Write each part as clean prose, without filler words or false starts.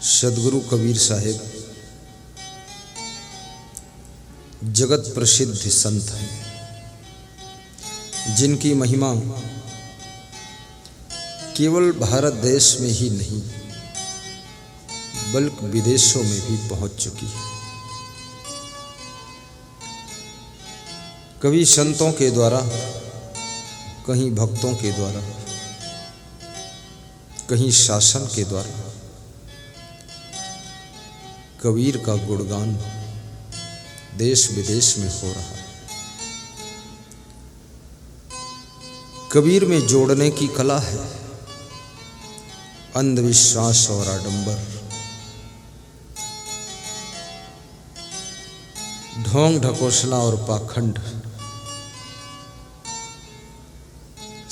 सदगुरु कबीर साहेब जगत प्रसिद्ध संत हैं, जिनकी महिमा केवल भारत देश में ही नहीं बल्कि विदेशों में भी पहुंच चुकी है। कभी संतों के द्वारा, कहीं भक्तों के द्वारा, कहीं शासन के द्वारा कबीर का गुणगान देश विदेश में हो रहा है। कबीर में जोड़ने की कला है, अंधविश्वास और आडंबर, ढोंग ढकोसला और पाखंड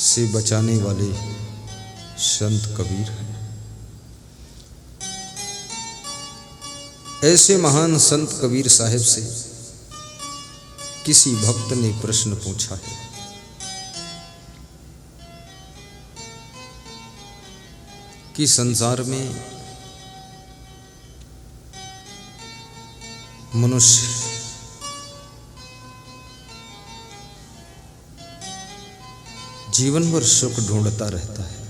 से बचाने वाले संत कबीर हैं। ऐसे महान संत कबीर साहिब से किसी भक्त ने प्रश्न पूछा है कि संसार में मनुष्य जीवन भर सुख ढूंढता रहता है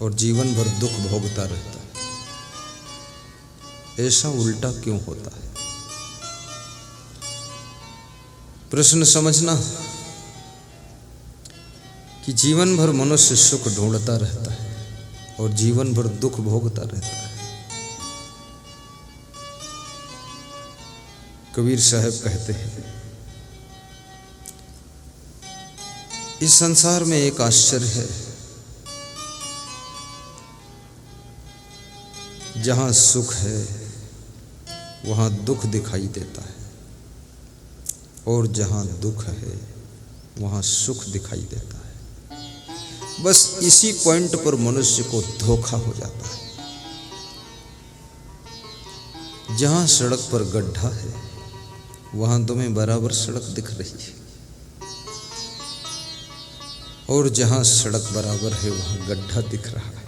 और जीवन भर दुख भोगता रहता है, ऐसा उल्टा क्यों होता है? प्रश्न समझना कि जीवन भर मनुष्य सुख ढूंढता रहता है और जीवन भर दुख भोगता रहता है। कबीर साहब कहते हैं, इस संसार में एक आश्चर्य है, जहां सुख है वहां दुख दिखाई देता है और जहां दुख है वहां सुख दिखाई देता है। बस इसी पॉइंट पर मनुष्य को धोखा हो जाता है। जहां सड़क पर गड्ढा है वहां तुम्हें बराबर सड़क दिख रही है और जहां सड़क बराबर है वहां गड्ढा दिख रहा है।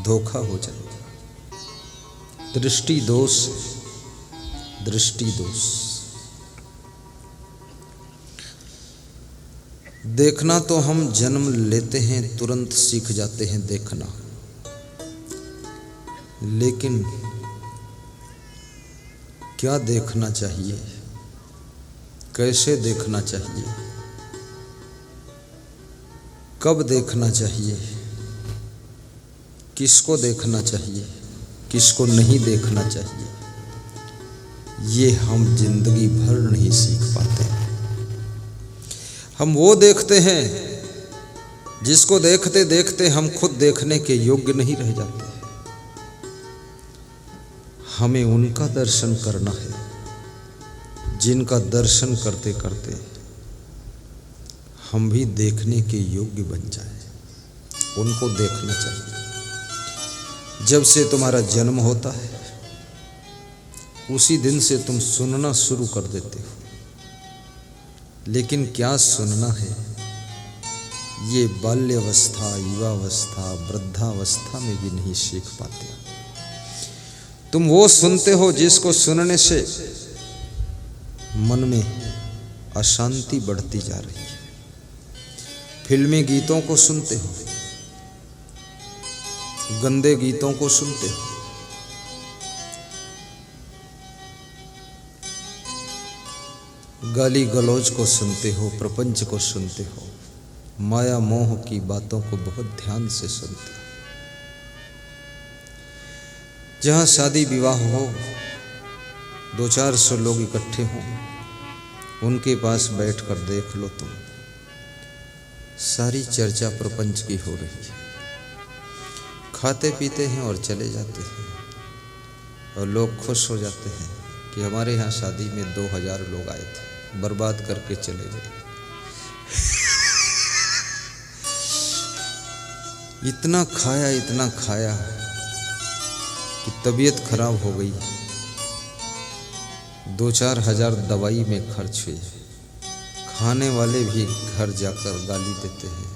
धोखा हो जाएगा। दृष्टि दोष, दृष्टि दोष। देखना तो हम जन्म लेते हैं, तुरंत सीख जाते हैं देखना, लेकिन क्या देखना चाहिए, कैसे देखना चाहिए, कब देखना चाहिए, किसको देखना चाहिए, किसको नहीं देखना चाहिए, ये हम जिंदगी भर नहीं सीख पाते। हम वो देखते हैं जिसको देखते देखते हम खुद देखने के योग्य नहीं रह जाते। हमें उनका दर्शन करना है जिनका दर्शन करते करते हम भी देखने के योग्य बन जाए। उनको देखना चाहिए। जब से तुम्हारा जन्म होता है उसी दिन से तुम सुनना शुरू कर देते हो, लेकिन क्या सुनना है ये बाल्यावस्था, युवावस्था, वृद्धावस्था में भी नहीं सीख पाते। तुम वो सुनते हो जिसको सुनने से मन में अशांति बढ़ती जा रही है। फिल्मी गीतों को सुनते हो, गंदे गीतों को सुनते हो, गाली गलौज को सुनते हो, प्रपंच को सुनते हो, माया मोह की बातों को बहुत ध्यान से सुनते हो। जहां शादी विवाह हो, 200-400 लोग इकट्ठे हों, उनके पास बैठकर देख लो तुम, सारी चर्चा प्रपंच की हो रही है। खाते पीते हैं और चले जाते हैं और लोग खुश हो जाते हैं कि हमारे यहाँ शादी में 2000 लोग आए थे, बर्बाद करके चले गए। इतना खाया कि तबीयत खराब हो गई। 2-4 हज़ार दवाई में खर्च हुए। खाने वाले भी घर जाकर गाली देते हैं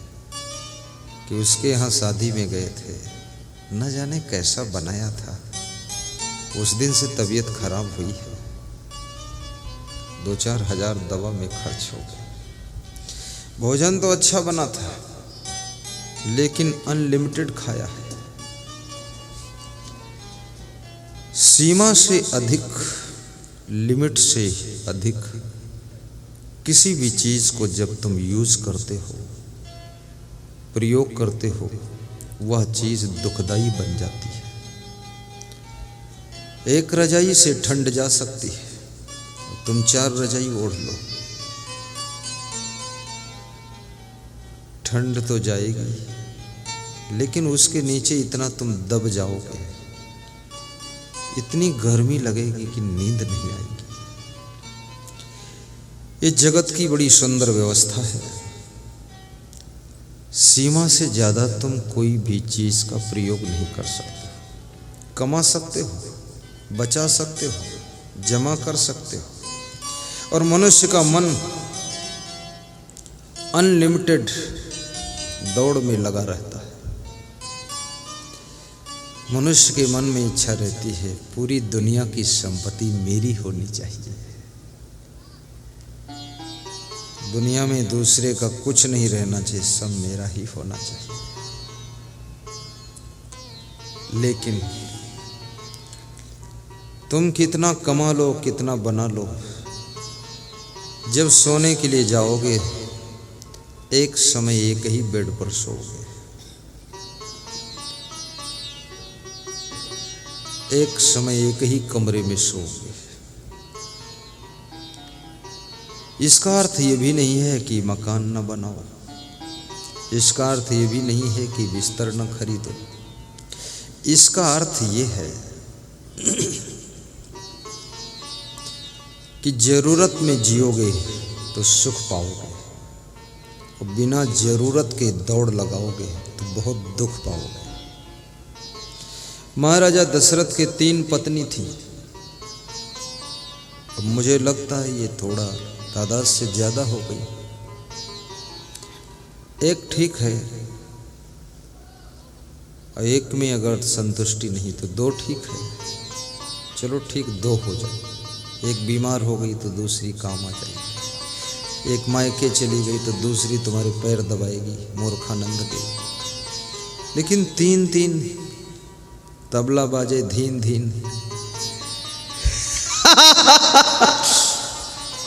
कि उसके यहाँ शादी में गए थे न जाने कैसा बनाया था, उस दिन से तबीयत खराब हुई है। 2-4 हज़ार दवा में खर्च हो गए। भोजन तो अच्छा बना था, लेकिन अनलिमिटेड खाया है। सीमा से अधिक, लिमिट से अधिक किसी भी चीज़ को जब तुम यूज़ करते हो, प्रयोग करते हो, वह चीज़ दुखदाई बन जाती है। एक रजाई से ठंड जा सकती है, तुम 4 रजाई ओढ़ लो, ठंड तो जाएगी, लेकिन उसके नीचे इतना तुम दब जाओगे, इतनी गर्मी लगेगी कि नींद नहीं आएगी। ये जगत की बड़ी सुंदर व्यवस्था है। सीमा से ज़्यादा तुम कोई भी चीज़ का प्रयोग नहीं कर सकते। कमा सकते हो, बचा सकते हो, जमा कर सकते हो, और मनुष्य का मन अनलिमिटेड दौड़ में लगा रहता है। मनुष्य के मन में इच्छा रहती है, पूरी दुनिया की संपत्ति मेरी होनी चाहिए, दुनिया में दूसरे का कुछ नहीं रहना चाहिए, सब मेरा ही होना चाहिए। लेकिन तुम कितना कमा लो, कितना बना लो, जब सोने के लिए जाओगे, एक समय एक ही बेड पर सोओगे, एक समय एक ही कमरे में सोओगे। इसका अर्थ ये भी नहीं है कि मकान न बनाओ, इसका अर्थ ये भी नहीं है कि बिस्तर न खरीदो। इसका अर्थ ये है कि जरूरत में जियोगे तो सुख पाओगे, और बिना जरूरत के दौड़ लगाओगे तो बहुत दुख पाओगे। महाराजा दशरथ के 3 पत्नी थी। अब मुझे लगता है ये थोड़ा तादाद से ज़्यादा हो गई। एक ठीक है, और एक में अगर संतुष्टि नहीं तो 2 ठीक है। चलो ठीक 2 हो जाए, एक बीमार हो गई तो दूसरी काम आ जाएगी, एक मायके चली गई तो दूसरी तुम्हारे पैर दबाएगी, मूर्खानंद के। लेकिन 3-3 तबला बाजे धीन धीन।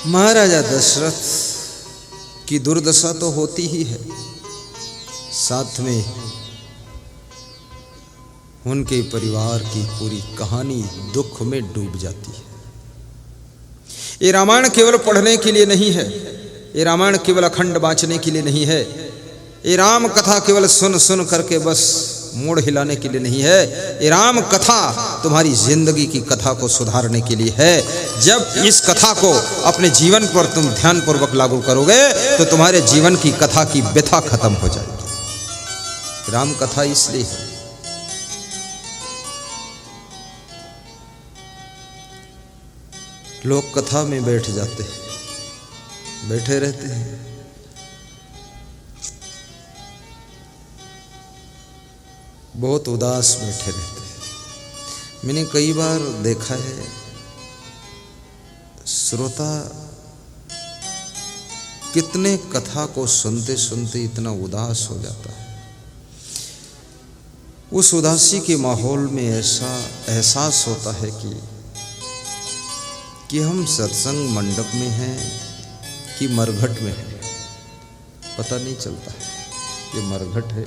महाराजा दशरथ की दुर्दशा तो होती ही है, साथ में उनके परिवार की पूरी कहानी दुख में डूब जाती है। ये रामायण केवल पढ़ने के लिए नहीं है, ये रामायण केवल अखंड बाँचने के लिए नहीं है, ये राम कथा केवल सुन सुन करके बस मोड़ हिलाने के लिए नहीं है। ये राम कथा तुम्हारी जिंदगी की कथा को सुधारने के लिए है। जब इस कथा को अपने जीवन पर तुम ध्यानपूर्वक लागू करोगे तो तुम्हारे जीवन की कथा की व्यथा खत्म हो जाएगी। राम कथा इसलिए है। लोग कथा में बैठ जाते हैं, बैठे रहते हैं, बहुत उदास बैठे रहते हैं। मैंने कई बार देखा है, श्रोता कितने कथा को सुनते सुनते इतना उदास हो जाता है। उस उदासी के माहौल में ऐसा एहसास होता है कि हम सत्संग मंडप में हैं कि मरघट में हैं, पता नहीं चलता है ये मरघट है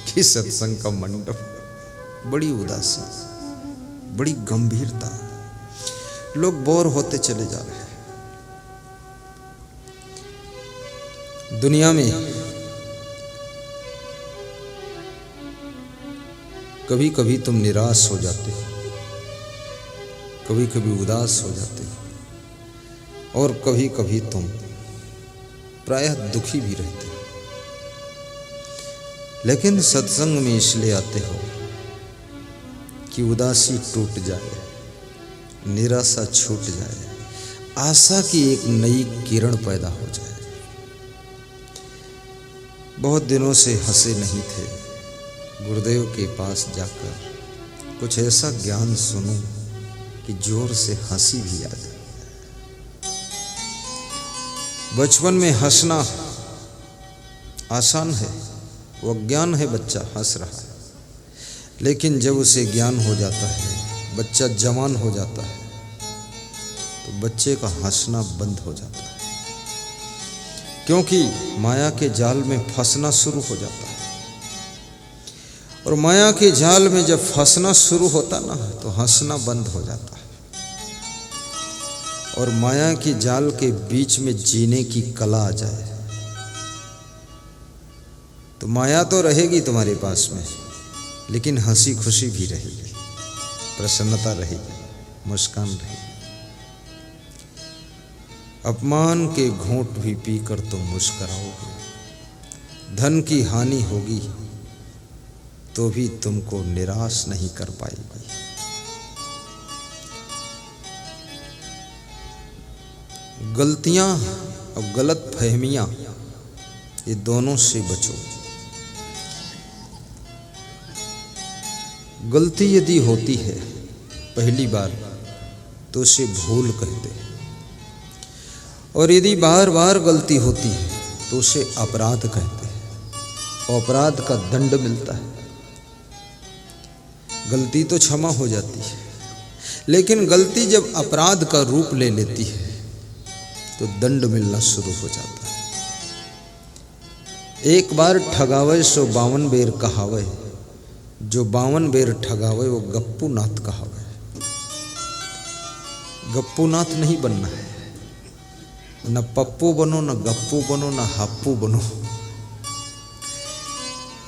कि सत्संग का मंडप। बड़ी उदासी, बड़ी गंभीरता, लोग बोर होते चले जा रहे हैं। दुनिया में कभी कभी तुम निराश हो जाते हो, कभी कभी उदास हो जाते हो, और कभी कभी तुम प्रायः दुखी भी रहते हो। लेकिन सत्संग में इसलिए आते हो कि उदासी टूट जाए, निराशा छूट जाए, आशा की एक नई किरण पैदा हो जाए। बहुत दिनों से हंसे नहीं थे, गुरुदेव के पास जाकर कुछ ऐसा ज्ञान सुनूं कि जोर से हंसी भी आ जाए। बचपन में हंसना आसान है, वो अज्ञान है, बच्चा हंस रहा है। लेकिन जब उसे ज्ञान हो जाता है, बच्चा जवान हो जाता है, तो बच्चे का हंसना बंद हो जाता है, क्योंकि माया के जाल में फंसना शुरू हो जाता है। और माया के जाल में जब फंसना शुरू होता ना, तो हंसना बंद हो जाता है। और माया के जाल के बीच में जीने की कला आ जाए तो माया तो रहेगी तुम्हारे पास में, लेकिन हंसी खुशी भी रहेगी, प्रसन्नता रहेगी, मुस्कान रहेगी। अपमान के घूंट भी पीकर तुम मुस्कुराओगे, धन की हानि होगी तो भी तुमको निराश नहीं कर पाएगी। गलतियां और गलत फहमियां, ये दोनों से बचो। गलती यदि होती है पहली बार तो उसे भूल कहते हैं, और यदि बार बार गलती होती है तो उसे अपराध कहते हैं। अपराध का दंड मिलता है। गलती तो क्षमा हो जाती है, लेकिन गलती जब अपराध का रूप ले लेती है तो दंड मिलना शुरू हो जाता है। एक बार ठगावे सो 52 बेर कहावे, जो 52 बेर ठगावे वो गप्पू नाथ कहावे। गप्पू नाथ नहीं बनना है, न पप्पू बनो, न गप्पू बनो, न हप्पू बनो।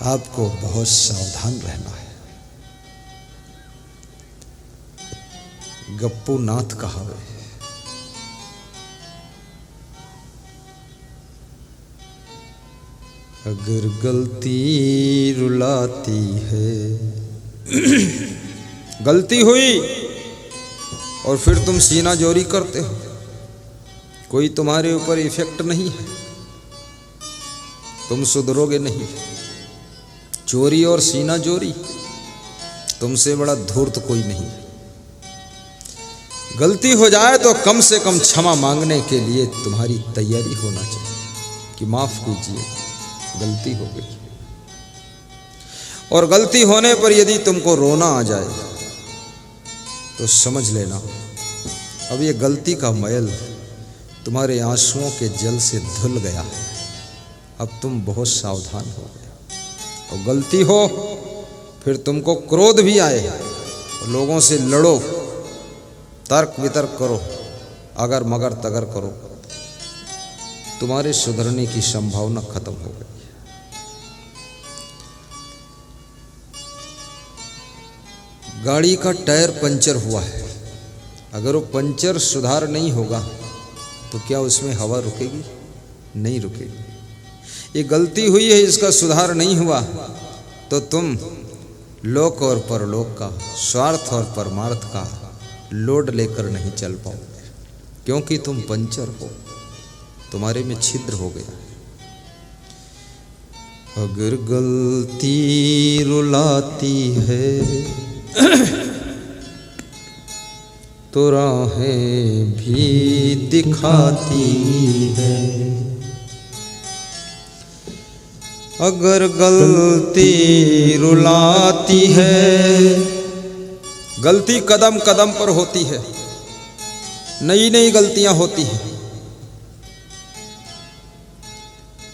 आपको बहुत सावधान रहना है। गप्पू नाथ कहावे। अगर गलती रुलाती है, गलती हुई और फिर तुम सीना जोरी करते हो, कोई तुम्हारे ऊपर इफेक्ट नहीं है, तुम सुधरोगे नहीं। चोरी और सीना जोरी, तुमसे बड़ा धूर्त कोई नहीं। गलती हो जाए तो कम से कम क्षमा मांगने के लिए तुम्हारी तैयारी होना चाहिए कि माफ कीजिए, गलती हो गई। और गलती होने पर यदि तुमको रोना आ जाए तो समझ लेना अब ये गलती का मैल तुम्हारे आंसुओं के जल से धुल गया है। अब तुम बहुत सावधान हो गए। और गलती हो फिर तुमको क्रोध भी आए, लोगों से लड़ो, तर्क वितर्क करो, अगर मगर तगर करो, तुम्हारे सुधरने की संभावना खत्म हो गई। गाड़ी का टायर पंचर हुआ है, अगर वो पंचर सुधार नहीं होगा तो क्या उसमें हवा रुकेगी? नहीं रुकेगी। ये गलती हुई है, इसका सुधार नहीं हुआ तो तुम लोक और परलोक का, स्वार्थ और परमार्थ का लोड लेकर नहीं चल पाओगे, क्योंकि तुम पंचर हो, तुम्हारे में छिद्र हो गया। अगर गलती रुलाती है तो राहें भी दिखाती है। अगर गलती रुलाती है, गलती कदम कदम पर होती है, नई नई गलतियां होती हैं।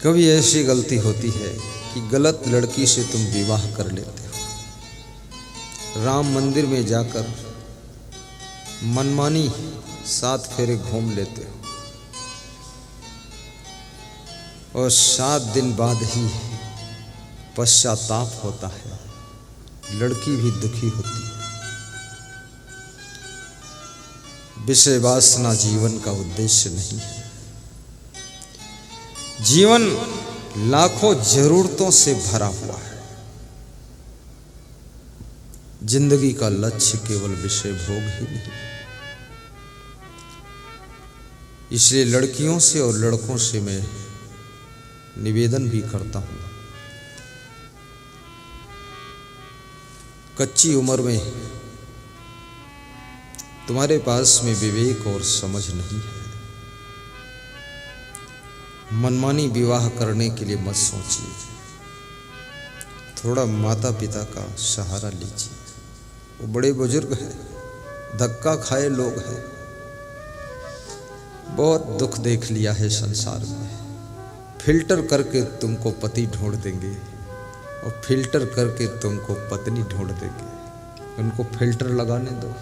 कभी ऐसी गलती होती है कि गलत लड़की से तुम विवाह कर लेते हो, राम मंदिर में जाकर मनमानी 7 फेरे घूम लेते हो, और 7 दिन बाद ही पश्चाताप होता है, लड़की भी दुखी होती है। विषय वासना जीवन का उद्देश्य नहीं है। जीवन लाखों जरूरतों से भरा हुआ है। जिंदगी का लक्ष्य केवल विषय भोग ही नहीं। इसलिए लड़कियों से और लड़कों से मैं निवेदन भी करता हूँ कच्ची उम्र में तुम्हारे पास में विवेक और समझ नहीं है। मनमानी विवाह करने के लिए मत सोचिए, थोड़ा माता पिता का सहारा लीजिए। वो बड़े बुजुर्ग हैं, धक्का खाए लोग हैं, बहुत दुख देख लिया है संसार में। फिल्टर करके तुमको पति ढूंढ देंगे और फिल्टर करके तुमको पत्नी ढूंढ देंगे। उनको फिल्टर लगाने दो।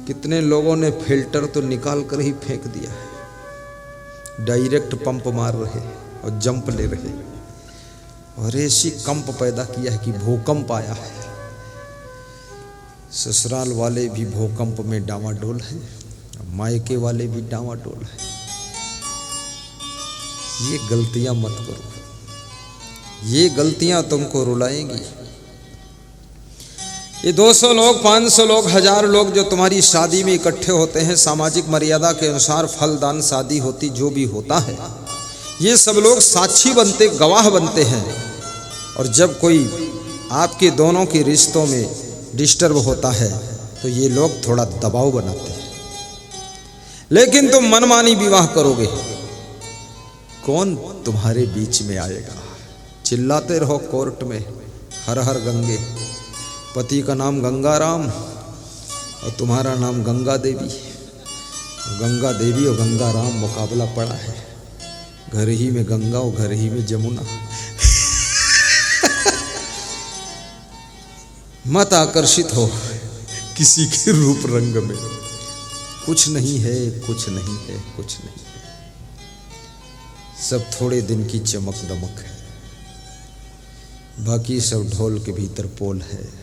कितने लोगों ने फिल्टर तो निकाल कर ही फेंक दिया है, डायरेक्ट पंप मार रहे और जंप ले रहे और ऐसी कंप पैदा किया है कि भूकंप आया है। ससुराल वाले भी भूकंप में डामाडोल है, मायके वाले भी डामाडोल है। ये गलतियां मत करो, ये गलतियां तुमको रुलाएंगी। ये 200 लोग, 500 लोग, 1000 लोग जो तुम्हारी शादी में इकट्ठे होते हैं, सामाजिक मर्यादा के अनुसार फलदान शादी होती जो भी होता है, ये सब लोग साक्षी बनते, गवाह बनते हैं। और जब कोई आपके दोनों के रिश्तों में डिस्टर्ब होता है तो ये लोग थोड़ा दबाव बनाते हैं। लेकिन तुम मनमानी विवाह करोगे, कौन तुम्हारे बीच में आएगा? चिल्लाते रहो कोर्ट में, हर हर गंगे। पति का नाम गंगाराम और तुम्हारा नाम गंगा देवी। गंगा देवी और गंगाराम मुकाबला पड़ा है, घर ही में गंगा और घर ही में जमुना। मत आकर्षित हो किसी के रूप रंग में। कुछ नहीं है, कुछ नहीं है, कुछ नहीं है। सब थोड़े दिन की चमक दमक है, बाकी सब ढोल के भीतर पोल है।